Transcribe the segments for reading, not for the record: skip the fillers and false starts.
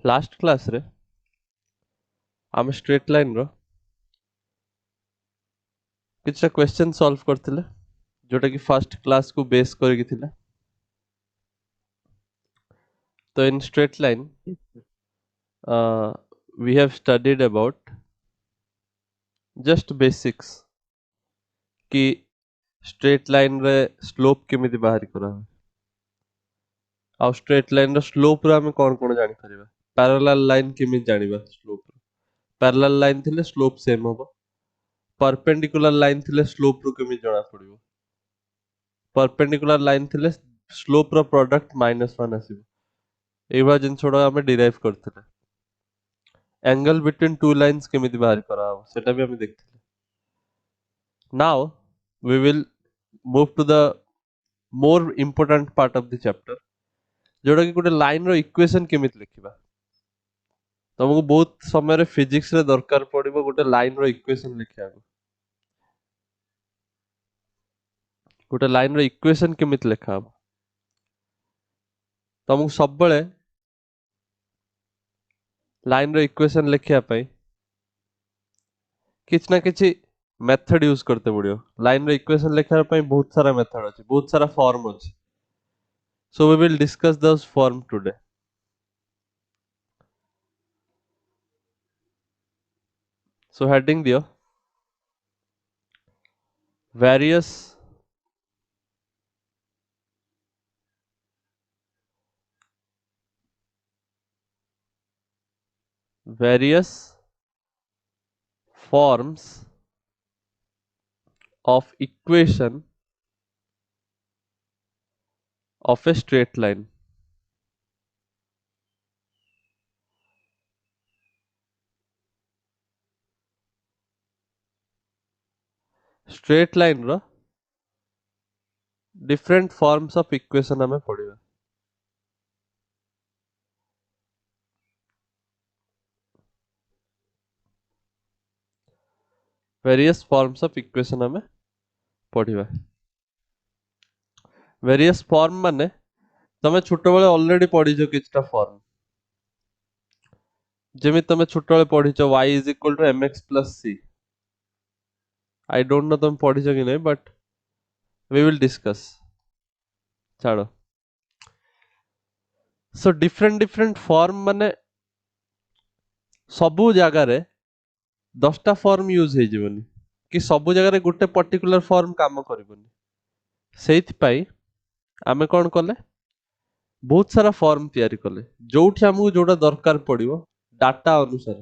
Last class रे आम straight line रो किछटा question solve करथिले जोटा कि फर्स्ट क्लास को बेस करके थिला। तो in straight line we have studied about just basics कि स्ट्रेट लाइन रे स्लोप केमिति बाहर करा आ स्ट्रेट लाइन रो स्लोप रो हम कोन जानि परिबा। पैरेलल लाइन केमिति जानिबा स्लोप रो। पैरेलल लाइन थिले स्लोप सेम होबो। परपेंडिकुलर लाइन थिले स्लोप रो केमिति जणा पड़िबो। परपेंडिकुलर लाइन थिले स्लोप रो प्रोडक्ट -1 आसीबो। एबा जिन छोड़ा हमें डिराइव करथिले। एंगल बिटवीन टू लाइन्स केमिति बाहर करा सेटा भी हम देखथिले। Now we will move to the more important part of the chapter जोड़ा कि गोटे लाइन रो इक्वेशन केमिति लिखिबा। तुमको बहुत समय रे फिजिक्स रे दरकार पड़िबो गोटे लाइन रो इक्वेशन लिखिया। गोटे लाइन रो इक्वेशन केमिति लिखा हबो तुमको सब बेले लाइन रो इक्वेशन लिखिया पई किछ ना किछ मेथड यूज करते पड़ियो। लाइन रो इक्वेशन लिखिया पई बहुत सारा मेथड अछि, बहुत सारा फॉर्म अछि। So we will discuss those form today. So heading दियो various forms of equation of a straight line. Straight line row different forms of equation हमें पढ़िबा। Various forms of equation हमें पढ़िबा। Various form माने तमे छोट बेले already पढ़िছো किछटा form. Zeme तमे छोट बेले पढ़िছো y is equal to mx plus c। I don't know तमे पढ़िছো कि नहीं but we will discuss। छाड़ो। So different form माने सबु जगह रे 10टा फॉर्म यूज हे जीवनी कि सबु जगह रे गुटे पर्टिकुलर फॉर्म काम करबोनी। सेहित पाई आमे कोन कले बहुत सारा फॉर्म तैयारी कले जोठी हमहु जोटा दरकार पड़िबो डाटा अनुसार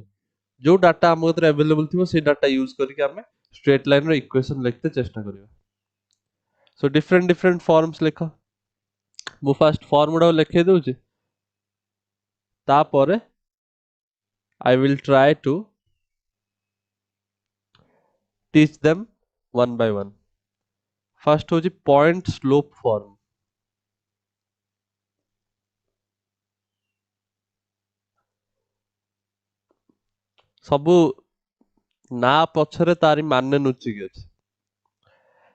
जो डाटा हम कतरे अवेलेबल थिबो से डाटा यूज करके हमें स्ट्रेट लाइन रो इक्वेशन लिखते चेष्टा करियो। सो डिफरेंट फॉर्म्स लिखो। मु फर्स्ट फॉर्म गुडा लिखे दउची तापरे I will try to teach them one by one. First होची पॉइंट स्लोप फॉर्म। सबु ना पछरे तारी माने नुची गछ।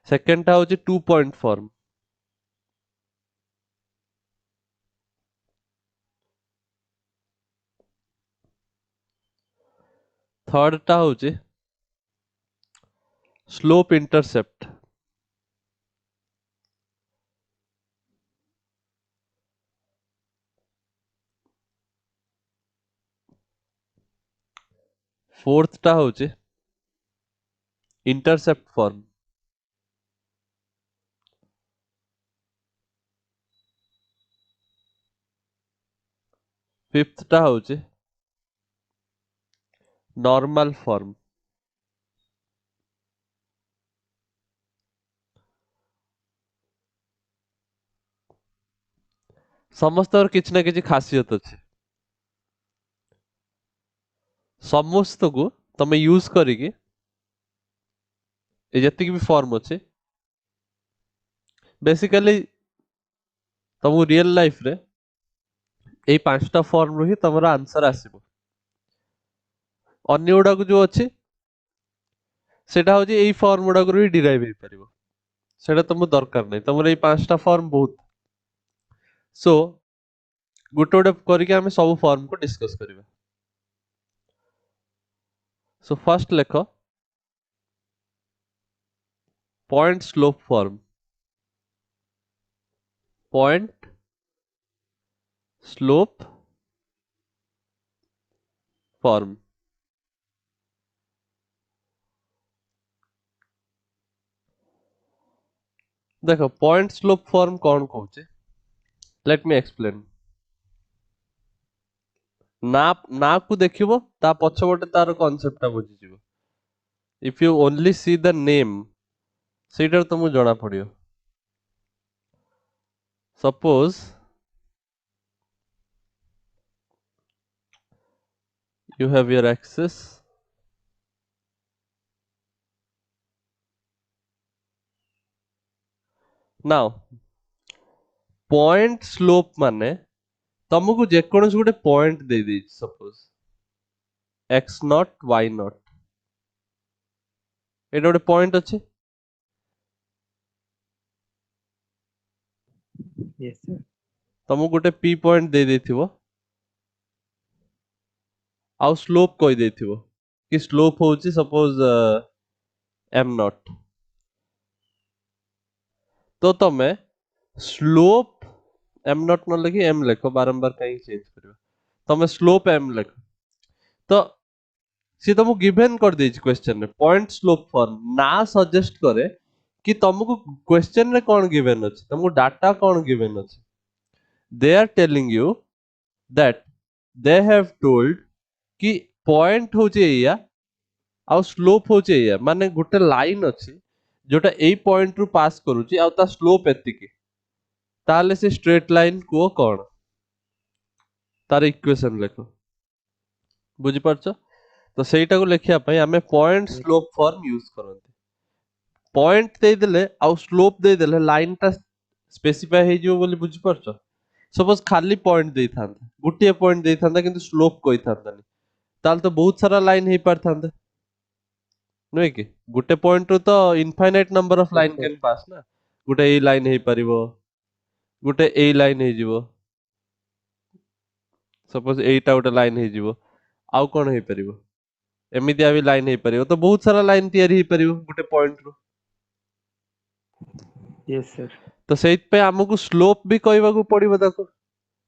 सेकंड टा होची 2 पॉइंट फॉर्म। थर्ड टा होची स्लोप इंटरसेप्ट। फोर्थ टा होची इंटरसेप्ट फॉर्म। फिफ्थ टा होची नॉर्मल फॉर्म। समस्त किछ ना किछ खासियत अछि। समस्त को तमे यूज करिके ए जति भी फॉर्म अछि बेसिकली तुम रियल लाइफ रे ए पांचटा फॉर्म रो ही तमरा आंसर आसीबो। अन्य गुडा को जो अछि सेटा होची एई फॉर्म गुडा को भी डिराइव हे परिबो। सेटा तुम दरकार नै तमरे ए पांचटा फॉर्म बहुत। सो गोटे गोटे करके आमे सब फॉर्म को डिस्कस करिवा। सो फर्स्ट लेख point slope form. Point slope form. देखो पॉइंट स्लोप फॉर्म कौन कहूचे, लेट मी एक्सप्लेन। ना ना को देखिबो ता पछबटे तार कांसेप्ट ता बुझी जिवो। If you only see the name सेटर तुमको जणा पड़ियो। Suppose you have your axis, now point slope माने तुमको जेकोनस गोटे point they the, suppose x naught y not, एटा गोटे पॉइंट अछि। Yes, sir. तुमको गोटे p पॉइंट दे देथिबो आउ स्लोप कहि देथिबो कि स्लोप होची सपोज m नॉट। तो तमे स्लोप m नॉट न लिखि m लिखो, बारंबार कहीं चेंज करियो, तमे स्लोप m लिखो। तो सी तुमको गिवन कर देछि क्वेश्चन में पॉइंट स्लोप फॉर्म, ना सजेस्ट करे कि तुमको क्वेश्चन में कौन गिवन अछि, तुमको डाटा कौन गिवन अछि। They are telling you that they have told कि पॉइंट होचे एया आ स्लोप होचे एया, माने गोटे लाइन अछि जोटा एई पॉइंट रु पास करूची आ ता स्लोप एतिकी, ताले से स्ट्रेट लाइन को कौन, तार इक्वेशन लिखो। बुझी पारछो। तो सेटा को लेखिया पई हमें point Yes, slope form use करंती। पॉइंट दे देले आ स्लोप दे देले लाइन ता स्पेसिफाई हे जिवो बोली बुझी पारछो। सपोज खाली पॉइंट दे थांता, गुटिए पॉइंट दे थांता किंतु स्लोप कहि थांतानी, ताल तो बहुत सारा लाइन हे पार थांता नुहे कि गुटे पॉइंट रु तो infinite number of yes, line sir. Can pass ना। गुटे ए लाइन हे परिबो, गुटे ए लाइन हे जिवो, सपोज एटा गोटे लाइन हे जिवो, आउ कोन हे परिबो, एमिति आबी लाइन हे परिबो, तो बहुत सारा लाइन तयारी हे परिबो गुटे पॉइंट रु। Yes, sir. तो सेइत पे हमकु स्लोप भी कहबा को पड़िबो ताको।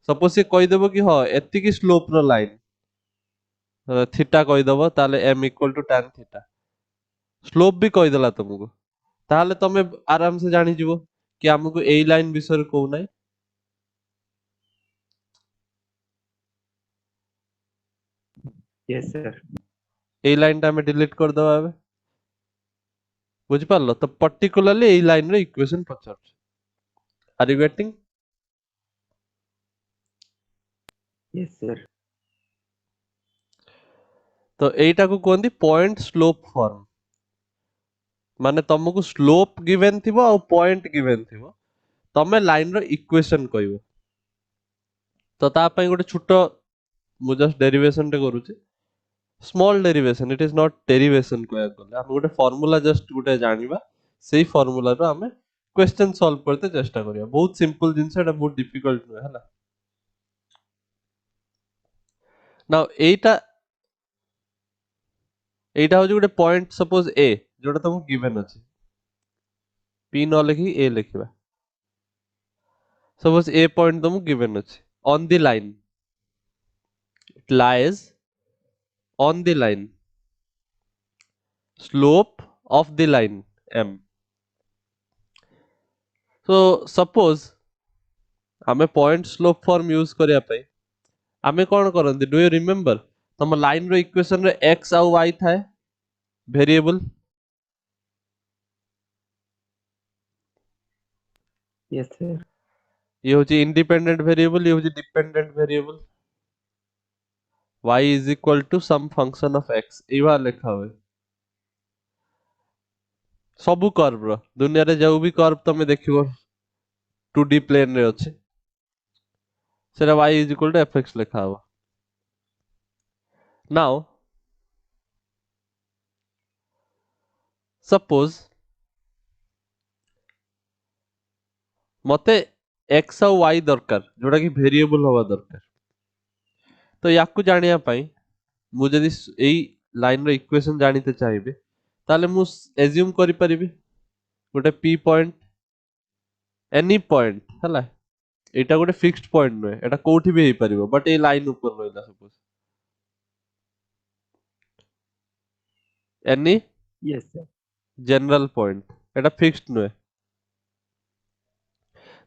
सपोज से कहि देबो कि हां एतिकी स्लोप रो लाइन थीटा कहि देबो, ताले m equal to tan theta, slope भी कहि देला तुमको, ताले तमे आराम से जानि जिवो कि हमकु एई लाइन विषय कहू नै। Yes, sir. एई लाइन टा हमें डिलीट कर दबा एबे। बुझि पारलो, तो पर्टिकुलरली एई लाइन रो इक्वेशन पचार। Are you getting. Yes, sir. तो एइटा को कोनदी पॉइंट स्लोप फॉर्म, माने तुमको स्लोप गिवन थिबो और पॉइंट गिवन थिबो, तमे लाइन रो इक्वेशन कहबो। तो ता पई गोटे छोटो मु जस्ट डेरिवेशन टे करूची, small derivation, it is not derivation को गले हम गोटे फार्मूला जस्ट गोटे जानिबा, सेही फार्मूला रो हमें क्वेश्चन सॉल्व करते चेष्टा करिया। बहुत सिंपल जिंस, एटा बहुत डिफिकल्ट नुहे हला। नाउ एटा एटा हो गोटे पॉइंट सपोज ए जोटा तुमको गिवन अछि, पी न लिखि ए लिखिबा। सपोज ए पॉइंट तुमको गिवन अछि on the line, it lies on the line, slope of the line m। so suppose हमें पॉइंट स्लोप फॉर्म यूज करिया पई हमें कौन करंती, डू यू रिमेंबर तुम लाइन रो इक्वेशन रे x और y थाए वेरिएबल, Yes, sir. ये होची इंडिपेंडेंट वेरिएबल, ये होची dependent variable. y is equal to some function of x एवा लिखा हुए। सबु कर्व रो दुनिया रे जो भी कर्व तमे देखिबो 2D प्लेन रे अछि, सेरा y is equal to fx लिखा हुआ। नाउ सपोज मते x ଆଉ y ଦରକାର जोटा कि वेरिएबल हवा दरकार तो याकू जानिया पाई मु जदि एई लाइन रो इक्वेशन जानिते चाहिबे ताले मु एज्यूम करि परिबे गोटे p पॉइंट एनी पॉइंट हला एटा गोटे फिक्स्ड पॉइंट नुहे एटा कोठी भी हेई परिबो बट ए लाइन ऊपर रहला suppose any Yes, sir. General point एटा फिक्स्ड नुहे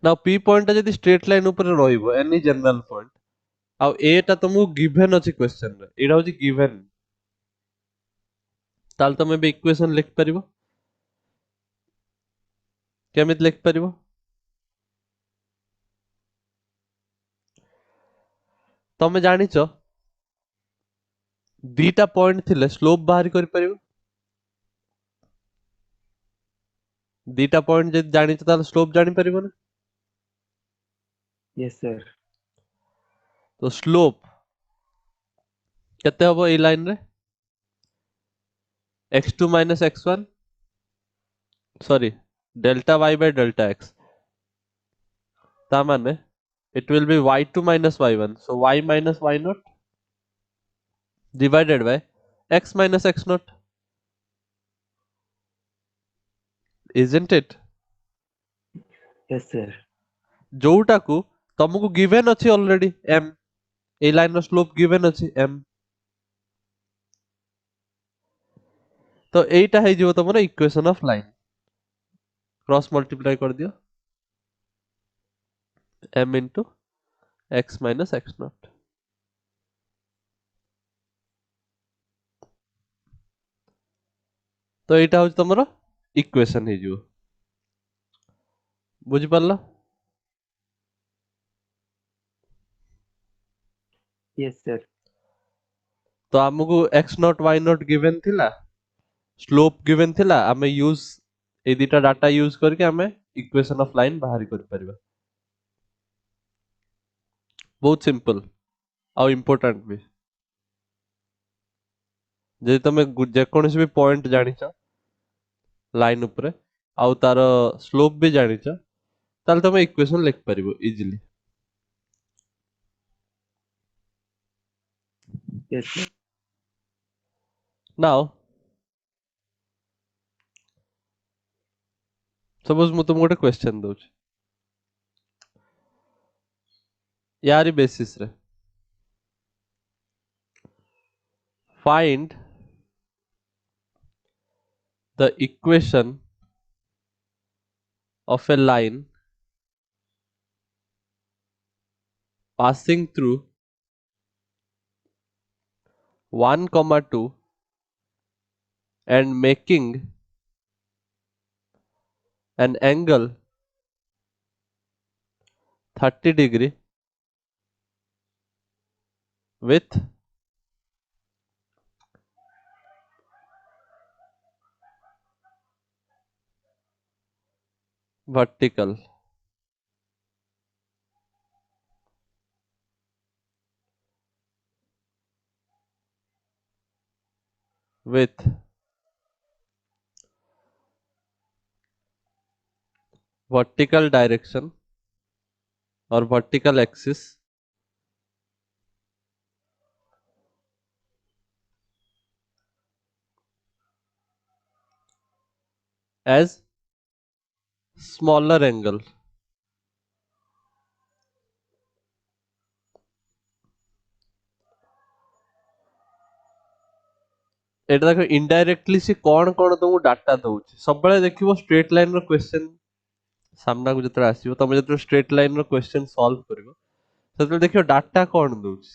नाउ p पॉइंट जदि स्ट्रेट लाइन ऊपर रहइबो एनी जनरल पॉइंट आ एटा तुमको गिवन अछि क्वेश्चन रे एटा होछि गिवन ताल तमे बे इक्वेशन लिख परिबो केमित लिख परिबो तमे जानिचो दीटा पॉइंट थिले स्लोप बाहर कर परिबो दीटा पॉइंट जदि जानिचो ताल स्लोप जानि परिबो ना Yes, sir. तो स्लोप केते हबो ए लाइन रे x2 minus x1 sorry delta y by delta x ता माने it will be y2 minus y1 so y minus y naught divided by x minus x naught isn't it Yes, sir. जोटा को तुमको given अछि already m ए line रो slope given अछि m तो एटा हे जिवो तमरो equation of line cross multiply कर दियो m into x minus x naught तो एटा हो तमरो इक्वेशन हे जिवो बुझि परला Yes, sir. तो हमको x naught y not given थिला स्लोप गिवन थिला हमें यूज ए दिटा डाटा यूज करके हमें इक्वेशन ऑफ लाइन बाहर कर परिबा बहुत सिंपल और इम्पोर्टेंट भी जे तमे जे कोनसी भी पॉइंट जानिଛ लाइन ऊपर आउ तार स्लोप भी जानिଛ ताल तमे इक्वेशन लिख परिबो easily Yes, sir. Now suppose मु तुमको गोटे क्वेश्चन दउछ यारी बेसिस रे find the equation of a line passing through 1 comma 2 and making an angle 30 degree with vertical with vertical direction or vertical axis as smaller angle एटा देखो indirectly से कौन कौन तुमको डाटा दउछ सब बेले देखिबो स्ट्रेट लाइन रो क्वेश्चन सामना को जतरा आसीबो तमे जतरा स्ट्रेट लाइन रो क्वेश्चन सॉल्व करिवो सेतले देखियो डाटा कौन दउछ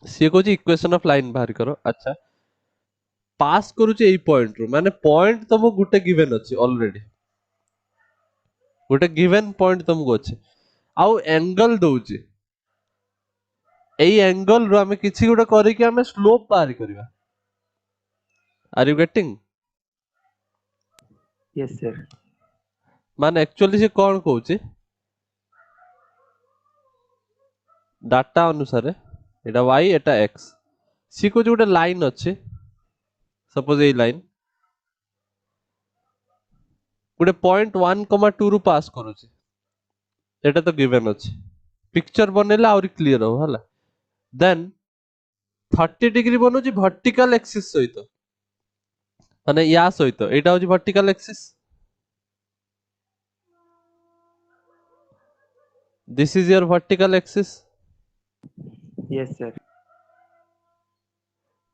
से कहूँ इक्वेशन ऑफ लाइन बाहर करो अच्छा पास करूचे एई पॉइंट रो माने पॉइंट तुमको गुटे गिवन अछि ऑलरेडी गुटे गिवन पॉइंट तुमको अछि आउ एंगल दउचे एई एंगल रो हमें किछि गुटे करि के हमें स्लोप बाहर करबा are you getting Yes, sir. माने एक्चुअली से कौन कहूचे डाटा अनुसार एटा y एटा x सी को गुटे लाइन अछि सपोज एई लाइन गुटे पॉइंट 1 2 रु पास करूचे एटा तो गिवन अछि पिक्चर बनेला और क्लियर हो हला देन 30 डिग्री बनउची वर्टिकल एक्सिस सहित माने या सहित एटा होची vertical axis this is your vertical axis Yes, sir.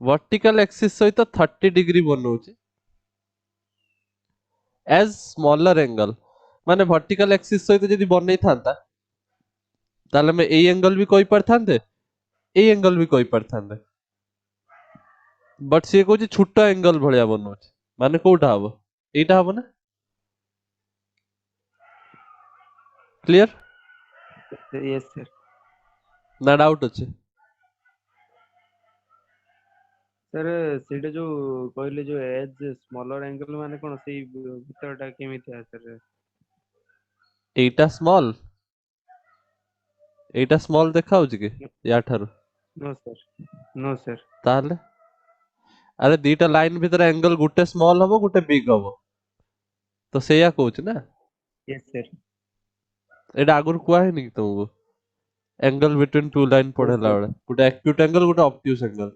Vertical axis सहित 30 डिग्री बनउची एज स्मॉलर एंगल माने वर्टिकल एक्सिस सहित जदी बनै थांता ताले में ए एंगल भी कोई परथांते ए एंगल भी कोई परथांते बट से कोची छोटा एंगल भलिया बनउची माने कोउटा हबो एटा हबो ना क्लियर Yes, sir. ना डाउट अछि सर ସେଇଟା ଯୋଉ କହିଲେ ଯୋଉ ଏଜ୍ ସ୍ମଲର ଆଙ୍ଗେଲ ମାନେ କଣ ସେଇ ଭିତରଟା କେମିତି ସର एटा स्मॉल एटा स्मॉल देखा होची कि या ठारू नो सर नो सर ताले अरे दीटा लाइन भीतर एंगल गुटे स्मॉल हबो गुटे बिग हबो तो सेया कहूच ना यस सर एटा आगुर कुआ है नहीं तुमको angle between two line yes पढ़ेला सर बेले गुटे एक्यूट एंगल गुटे ऑब्ट्यूज एंगल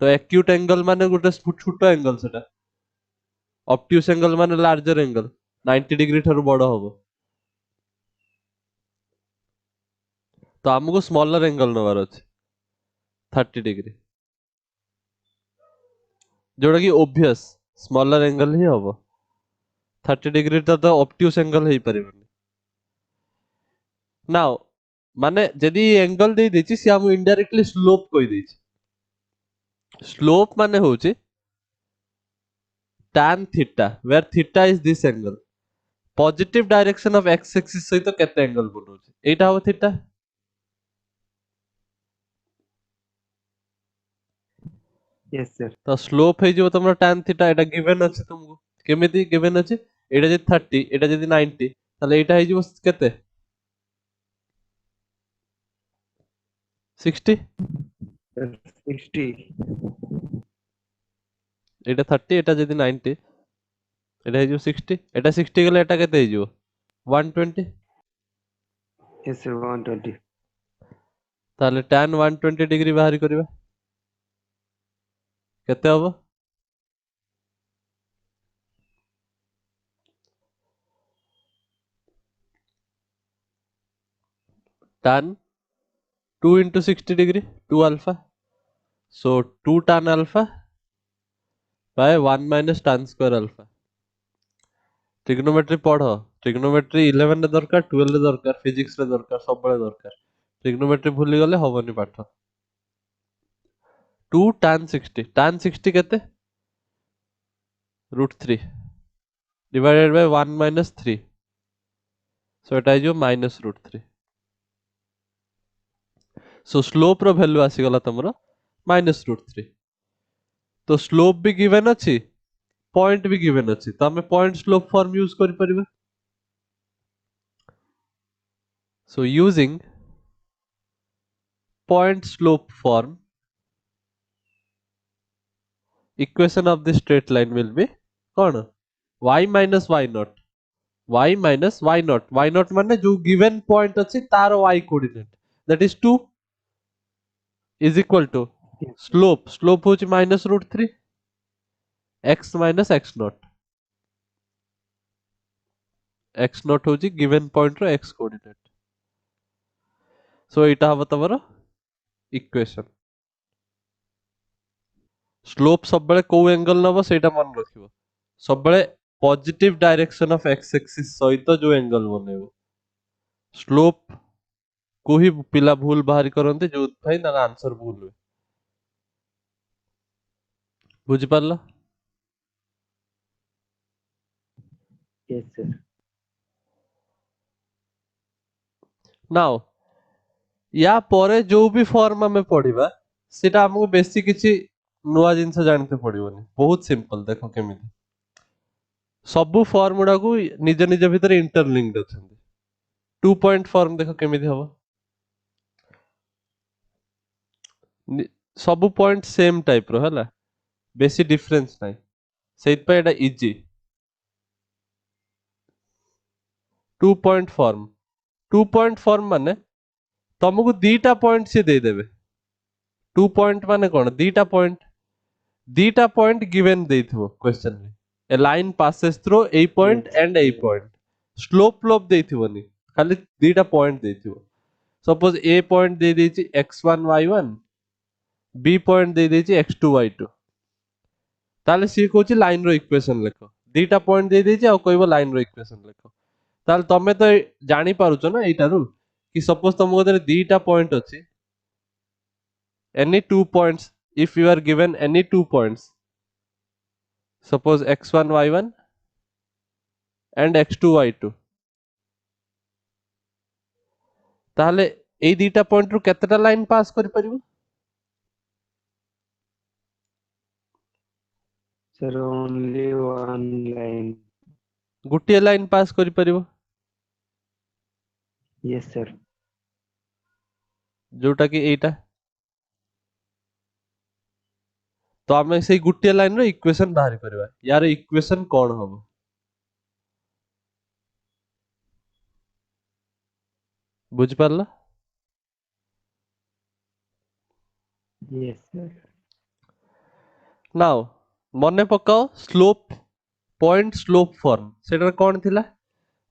तो एक्यूट एंगल माने गुटे छोटो एंगल सेटा ऑब्ट्यूज एंगल माने लार्जर एंगल 90 डिग्री ठारू बड़ हबो तो हमको स्मॉलर एंगल नवार अछि 30 डिग्री जोड़ा कि ओब्वियस स्मॉलर एंगल ही हबो 30 डिग्री तो ऑब्ट्यूज एंगल ही परिबनी नाउ माने जदी एंगल दे देछि से हम इनडायरेक्टली स्लोप कहि देछि स्लोप माने होछि tan theta where theta is this angle positive direction of x axis सहित केते एंगल बनउछि एटा हो थीटा यस सर तो स्लोप हे जो तुमरा tan थीटा एटा गिवन अछि तुमको केमिति गिवन अछि एटा जे 30 एटा जे 90 ताले एटा हे जो केते 60 60 एटा 30 एटा जे 90 एटा हे जो 60 एटा 60 गले एटा केते हे जो 120 यस सर 120 ताले tan 120 डिग्री बाहर करबा केते हबो tan 2 into 60 degree 2 alpha so 2 tan alpha by 1 minus tan square alpha trigonometry पढ़ ट्रिग्नोमेट्री 11 रे दरकार 12 रे दरकार फिजिक्स रे दरकार सब बळे दरकार ट्रिग्नोमेट्री भूली गले हबनी पाठ 2 tan 60 केते √3 divided by 1 minus 3 so एटा जो minus √3 so slope रो वैल्यू आसी गला तमरो minus √3 तो स्लोप भी गिवन अछि पॉइंट भी गिवन अछि तो हमें पॉइंट स्लोप फॉर्म यूज करि परिबा so using point slope form equation of the straight line will be कौन y minus y naught y minus y naught माने जो given point अछि तार y coordinate that is 2 is equal to slope होची minus √3 x minus x naught होची given point रो x coordinate so एटा हबो तमरो equation slope सब बेले को एंगल नबो सेटा मन रखिबो सब बेले positive direction of x axis सहित जो एंगल बनेबो स्लोप को ही पिला भूल बाहर करंते जो भाई ना आंसर भूल हुए बुझि पारलो यस सर नाउ या परे जो भी फॉर्म हमें पढ़िबा सेटा हमको बेसी किछि नुआ जिंस जानते पड़िबोनी बहुत सिंपल देखो केमिति सबु फॉर्म गुडा को निज निज भीतर इंटरलिंक्ड अछंती 2 पॉइंट फॉर्म देखो केमिति हबो सबु पॉइंट सेम टाइप रो हला बेसी डिफरेंस नाही सेइत पे एटा easy 2 point form two point form माने तुमको दीटा पॉइंट से दे देबे टू पॉइंट माने कोन दीटा पॉइंट गिवन देथिबो क्वेश्चन में a line passes through a point yes and a point slope लोप देथिबोनी खाली दीटा पॉइंट देथिबो सपोज ए पॉइंट दे देछि x1 y1 बी पॉइंट दे देछि x2 y2 ताले सी कहछि लाइन रो इक्वेशन लेखो दीटा पॉइंट दे देछि आ कहबो लाइन रो इक्वेशन लेखो ताले तमे तो जानि पारुछो ना एटारु कि सपोज तुम गदरे दीटा पॉइंट अछि any two points if you are given any 2 points suppose x1 y1 and x2 y2 ताले ए दीटा पॉइंट रु केतेटा लाइन पास करि परिबो sir only one line गुटिया लाइन पास करि परिबो yes sir जोटा कि एटा तो आमे से गुटिया लाइन रो इक्वेशन बाहर करबा यार इक्वेशन कोन हबो बुझ पारला yes sir नाउ मने पकाओ स्लोप पॉइंट स्लोप फॉर्म सेटर कोन थिला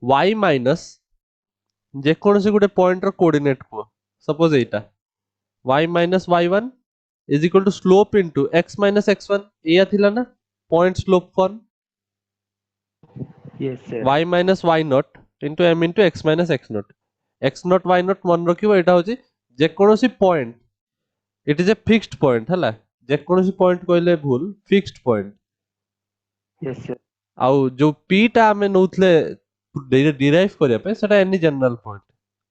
y माइनस जे कोनसे गुटे पॉइंट रो कोऑर्डिनेट को सपोज एटा y minus y1 is equal to slope into x minus x1 एया थिला ना point slope form yes sir y minus y naught into m into x minus x naught x naught y naught मन रखिबो एटा होची जे कोनोसी point it is a fixed point हला जे कोनोसी पॉइंट कहले भूल फिक्स्ड पॉइंट yes sir आउ जो p टा हमें नउथले डिराइव करिया पे सेटा एनी जनरल पॉइंट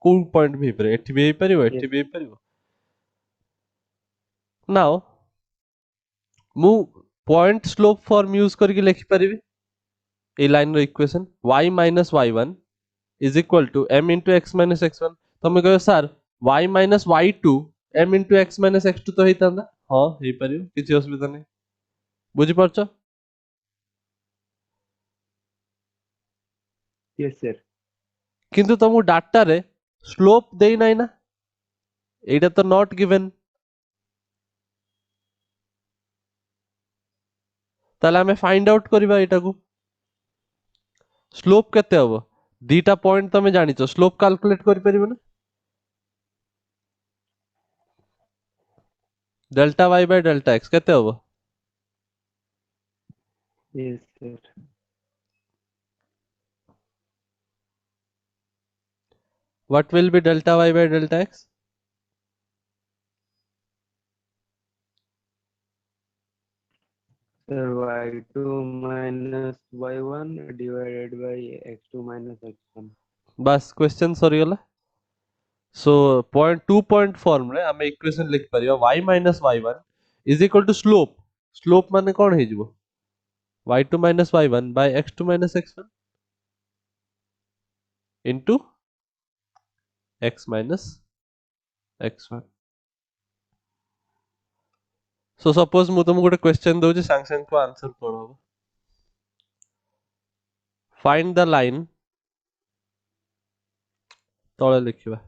को पॉइंट भी परे एठी भी परिबो yes एठी भी परिबो नाउ मु पॉइंट स्लोप फॉर्म यूज करके लिखि परिबे ए लाइन रो equation y minus y1 is equal to m into x minus x1 तमे कहो sir y minus y2 m into x minus x2 तो हेतांदा हां हे परिबो किछि असुविधा नै बुझि परछो yes sir किंतु तुमको डाटा रे स्लोप देई नै ना एटा तो नॉट गिवन ताले हमें फाइंड आउट करबा एटा को स्लोप केते हबो दीटा पॉइंट तमे जानिचो स्लोप कैलकुलेट करि परिबो ना delta y by delta x केते हबो yes sir what will be delta y by delta x sir y2 minus y1 divided by x2 minus x1 बस क्वेश्चन सरीगला सो पॉइंट 2 पॉइंट फॉर्म रे हमें equation लिख परियो y minus y1 is equal to slope slope माने कोन हे जिवो y2 minus y1 by x2 minus x1 into x minus x1 so suppose मु तुमको गोटे क्वेश्चन दोची सांग सांग को आंसर कोन हो फाइंड द लाइन तळे लिखिबा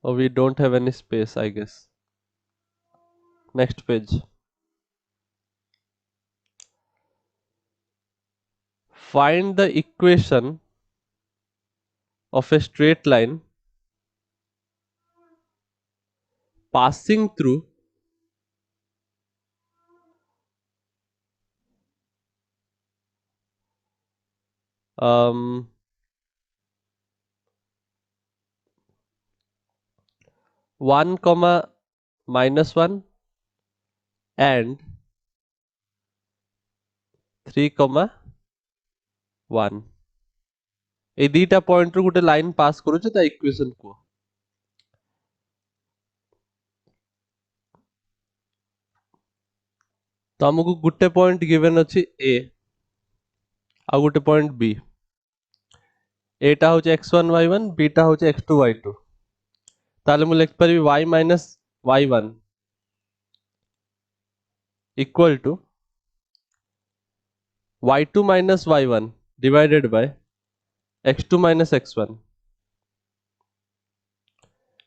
or we don't have any space I guess next page find the equation of a straight line passing through um 1 comma minus 1 and 3 comma 1 A दीटा point रु गोटे line पास करू ता equation को तो हमको गोटे point given अछि ए आ गोटे पॉइंट बी एटा होचे x1 y1 बीटा होचे x2 y2 ताले मु लिख परिबी y minus y1 equal to y2 minus y1 divided by x2 minus x1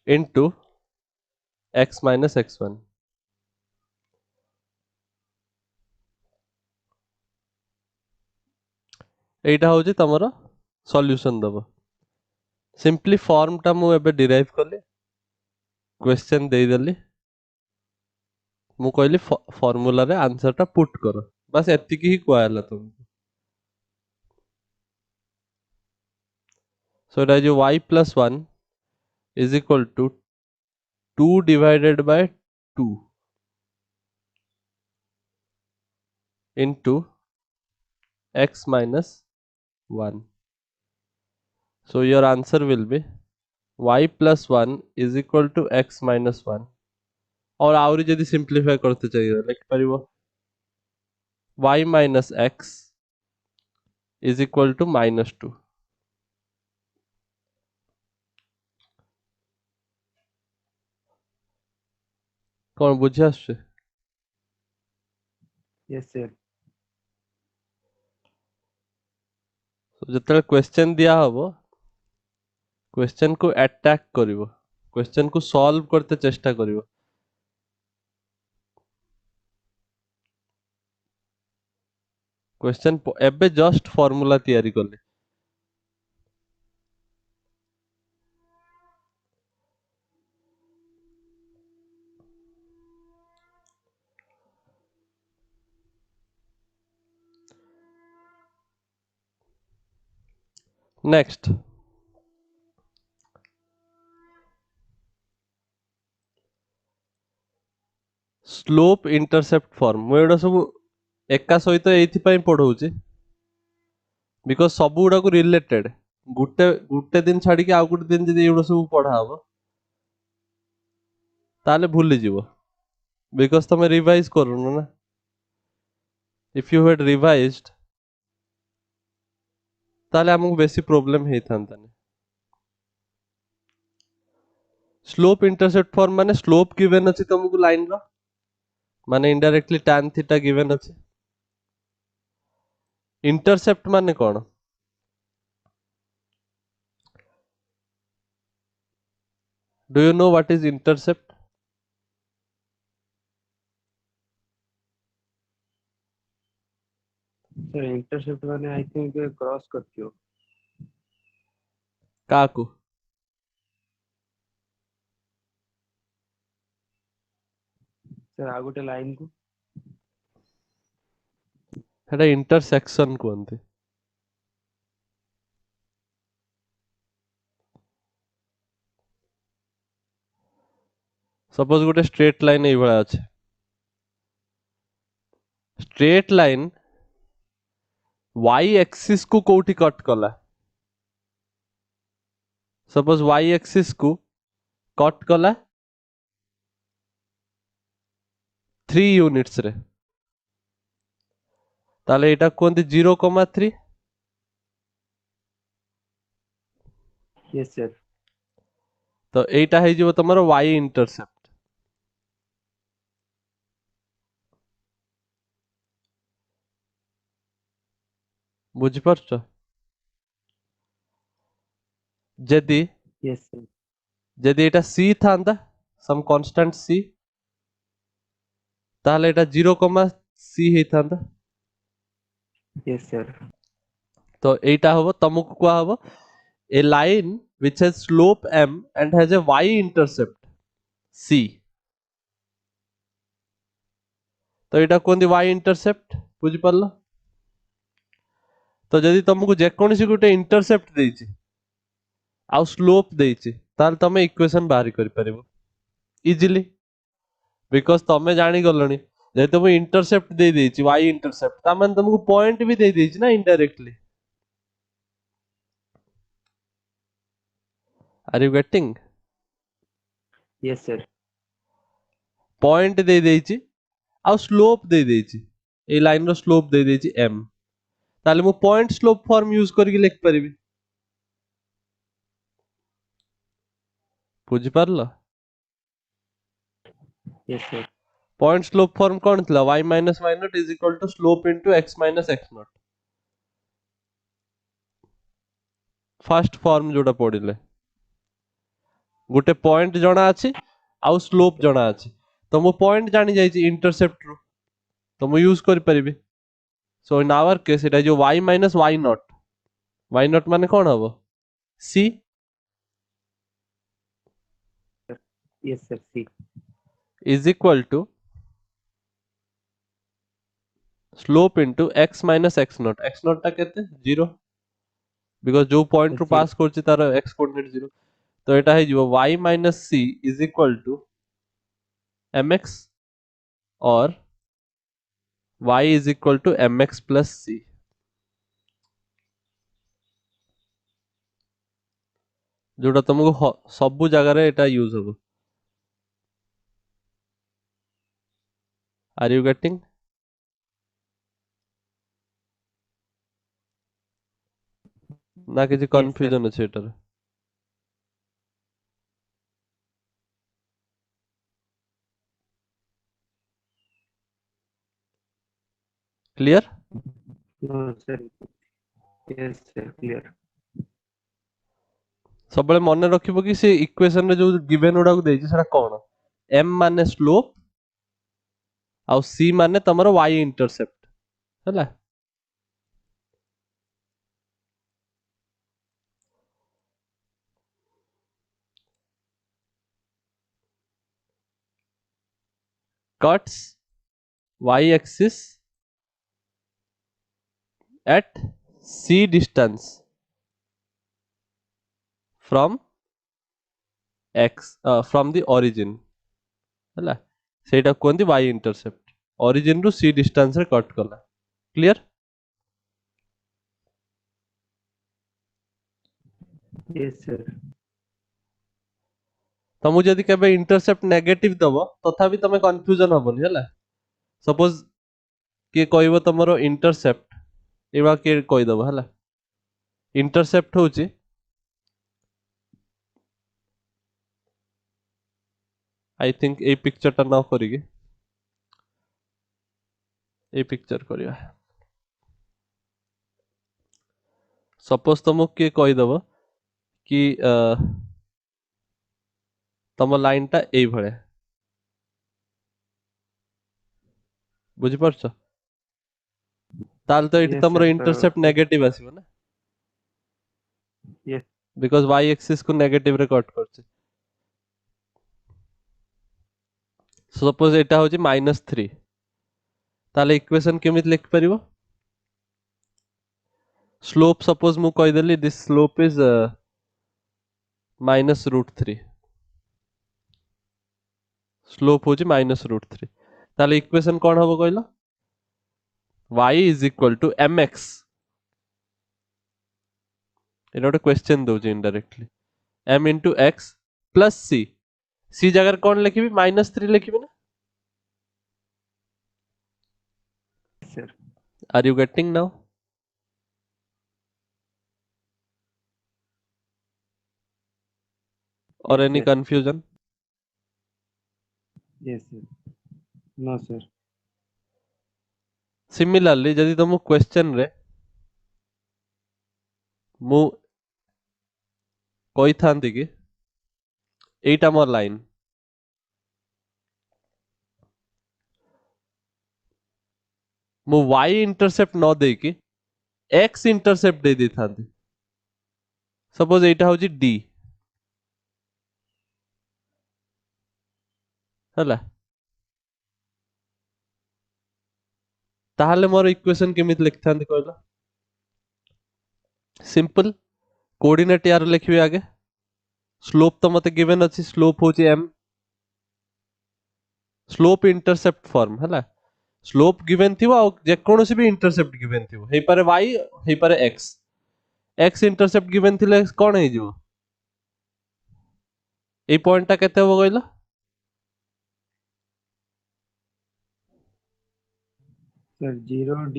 into x minus x1 এইটা হଉଛି ତମର ସଲ୍ୟୁସନ ଦବ। ସିମ୍ପଲି ଫର୍ମଟା ମୁଁ ଏବେ ଡିରାଇଭ୍ କଲି, କ୍ୱେଶ୍ଚନ ଦେଇଦେଲି, ମୁଁ କହିଲି ଫର୍ମୁଲାରେ ଆନ୍ସରଟା ପୁଟ୍ କର, ବାସ୍ ଏତିକି ହିଁ କୁହାହେଲା ତୁମକୁ। So it is y plus 1 is equal to 2 divided by 2 into x minus 1. So your answer will be y plus 1 is equal to x minus 1. और आउरी यदि सिंप्लीफाई करते चाहिए लिख परिबो y minus x is equal to minus 2. कौन बुझे आछे? yes sir तो जतले क्वेश्चन दिया हबो क्वेश्चन को अटैक करिवो, क्वेश्चन को सॉल्व करते चेष्टा करिवो। क्वेश्चन एबे जस्ट फार्मूला तैयारी करले। नेक्स्ट स्लोप इंटरसेप्ट फॉर्म मु एडा सब एका सहित एथि पई पढौची बिकॉज सब गुडा को रिलेटेड गुटे गुटे दिन छाडी के आ गुटे दिन जदी एडा सब पढा हबो ताले भूली जीवो बिकॉज तमे रिवाइज करूनो ना। इफ यू हैड रिवाइज्ड ताले हमको बेसी प्रॉब्लम हेई थांतानी। स्लोप इंटरसेप्ट फॉर्म माने स्लोप गिवन अछि तुमको लाइन रो माने इनडायरेक्टली tan थीटा गिवन अछि। इंटरसेप्ट माने कोन? Do you know what is intercept? sir intercept माने I think क्रॉस करथियो काकू sir आ गोटे लाइन को हेडा इंटरसेक्शन कोनते। सपोज गोटे स्ट्रेट लाइन एई भला अछि, स्ट्रेट लाइन y एक्सिस को कोठी कट कला, सपोज y एक्सिस को कट कला 3 यूनिट्स रे ताले एटा कोनते 0,3 yes sir तो एटा हे जिवो तमरो y इंटरसेप्ट। बुझि परछ? जदी yes sir जदी एटा c थांदा सम कांस्टेंट c ताले एटा 0,c हे थांदा yes sir तो एटा हबो तमको को हबो a line which has slope m and has a y intercept c। तो एटा कोनदी y इंटरसेप्ट बुझि परलो। तो जदी तुमको जे कोनसी गुटे इंटरसेप्ट देछि आ स्लोप देछि ताल तमे इक्वेशन बाहर करि परिबो इजीली बिकॉज तमे जानि गलनी जे तुम इंटरसेप्ट दे देछि y इंटरसेप्ट ता माने तुमको पॉइंट भी दे देछि ना indirectly. Are you getting? yes sir point दे देछि आ स्लोप दे देछि ए लाइन रो स्लोप दे देछि m ताले मु पॉइंट स्लोप फॉर्म यूज करके लिख परिबी। बुझि परलो? yes sir point slope form कौन थला y minus y naught is equal to slope into x minus x naught। Fast form जोड़ा पढ़िले गोटे पॉइंट जना अछि आउ स्लोप जना अछि तो मो पॉइंट जानी जाइछि इंटरसेप्ट रो तो मो यूज कर परिबे so in our case it जो y माइनस y नॉट माने कोन हबो c yes sir C is equal to slope into x minus x naught टा केते 0 बिकॉज़ जो पॉइंट रो जीरो पास करछि तार x कोऑर्डिनेट 0 तो एटा है जो y minus c is equal to mx और y is equal to mx plus c जोटा तुमको सब जगह रे एटा यूज हो आर यू गेटिंग ना किसी यस सर कंफ्यूजन अछि एटार clear no sir yes sir clear सब बड़े मन रखिबो कि से इक्वेशन रे जो गिवन उडा को देछि सेटा कोन m माने स्लोप आउ c माने तमरो y इंटरसेप्ट हैला cuts y axis at c distance from x from the origin हैला सेटा कोनती y इंटरसेप्ट origin रु c distance रे कट कला क्लियर यस सर तमु जदि केबे इंटरसेप्ट नेगेटिव दबो तथापि तमे कंफ्यूजन हबनी हैला सपोज के कहबो तमरो इंटरसेप्ट एबा के कहि दबो हैला इंटरसेप्ट होची आई थिंक ए पिक्चर टा नाउ करिगे ए पिक्चर करिया सपोज तुमको के कहि दबो कि तम लाइन टा ए भळे बुझि परछ ताल तो एटी यस तमरो सर इंटरसेप्ट तो नेगेटिव आसीबो ना यस बिकॉज y एक्सिस को नेगेटिव रे कट करছে सपोज एटा होची -3 ताले इक्वेशन केमित लिख परिबो स्लोप सपोज मु कहि देली दिस स्लोप इज -√3 स्लोप होची -√3 ताले इक्वेशन कोन हबो कहलो y is equal to mx एटा ଗୋଟେ क्वेश्चन दउची indirectly m into x plus c जगह कोन लिखिबी -3 लिखिबी ना sir are you getting now और yes any sir confusion yes sir no sir similarly जदि तुम क्वेश्चन रे मु कहि थांती कि एटा मोर लाइन मु y इंटरसेप्ट न दे कि x इंटरसेप्ट दे दी थांती सपोज एटा होची d हला ताहले मोर इक्वेशन केमित लिखथांती कहलो सिंपल कोऑर्डिनेट यार लिखबी आगे स्लोप तो मते गिवन अछि स्लोप होची m स्लोप इंटरसेप्ट फॉर्म हला स्लोप गिवन थिबो आ जे कोनोसी भी इंटरसेप्ट गिवन थिबो हे पारे y हे पारे x इंटरसेप्ट गिवन थिले कोन हे जिवो ए पॉइंट ता केते हो गइलो sir 0D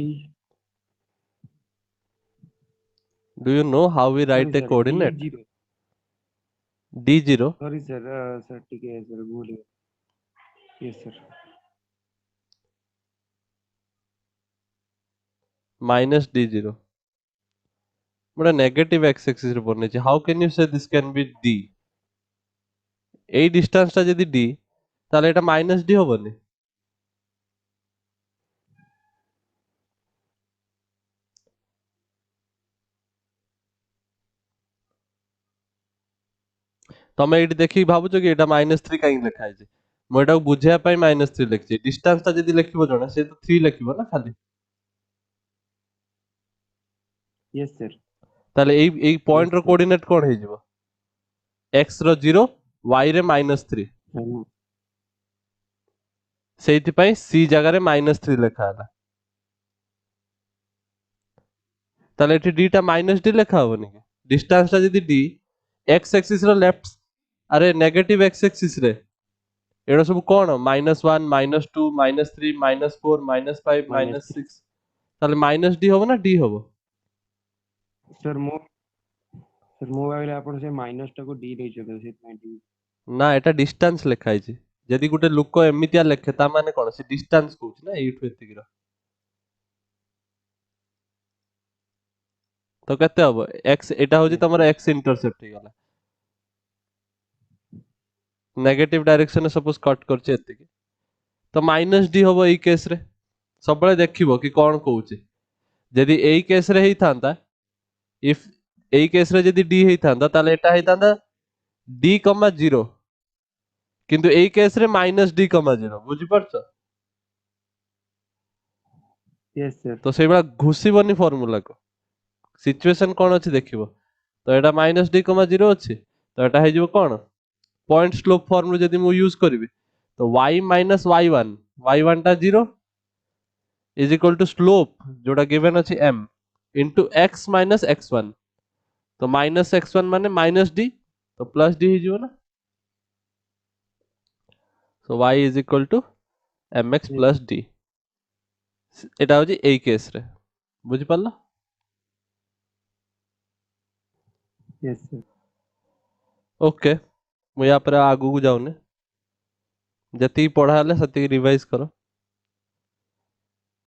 do you know how we sorry write a sir D coordinate zero d0 sorry sir sir ठीक है सर भूल गया यस सर माइनस d0 मोटा नेगेटिव एक्स एक्सिस रे बनेछि हाउ कैन यू से this can be D AE distance टा जदी D ताले एटा माइनस डी होबनी तमे एटी देखि भाबुछ कि एटा -3 काई लिखा है मु एटा बुझिया पई -3 लिखछि डिस्टेंस ता जदी लिखिबो जणे से तो 3 लिखिबो ना खाली यस सर ताले एई यस पॉइंट रो सर कोऑर्डिनेट कोन हे जिवो x रो 0 y रे -3 सेति पई c जगह रे -3 लिखा हला ताले एटी d टा -d लिखा होबनी कि डिस्टेंस ता जदी d x एक्सिस रो लेफ्ट अरे नेगेटिव x एक्सिस रे एडा सब कोन -1 -2 -3 -4 -5 माइनस -6 ताले -d होबो ना d होबो सर मो भाविले आपण से माइनस टा को डी ଦେଇଛନ୍ତି ସେଥିପାଇଁ डी ना एटा डिस्टेंस लिखा है जदि गुटे लोक एमितिया लेखे ता माने कोन से डिस्टेंस कहूछ ना एठु एतिक रो तो केते हबो x एटा होजी यस तमरो सर x इंटरसेप्ट हे गला नेगेटिव डायरेक्शन सपोज कट करछ एतिक तो -d होबो एई केस रे सब बळे देखिबो कि कोन कहूछ जदि एई केस रे हेई थांता इफ एई केस रे जदि d हेई थांता ताले एटा हेई थांता d, 0 किंतु एई केस रे -d, 0 बुझि परछ यस सर तो सेई बळा घुसीबनी फार्मूला को सिचुएशन कोन अछि देखिबो तो एटा -d, 0 अछि तो एटा हे जिवो कोन पॉइंट स्लोप फॉर्म रो जदि मु यूज करबी तो y - y1 टा 0 इज इक्वल टू स्लोप जोटा गिवन अछि m इनटू x - x1 तो -x1 माने -d तो +d हे जिवो ना so y is equal to mx + d Etah होजी AE case रे बुझि पल्ला यस सर ओके मु या पर आगु को जाउने जति पढ़ा हले सति रिवाइज करो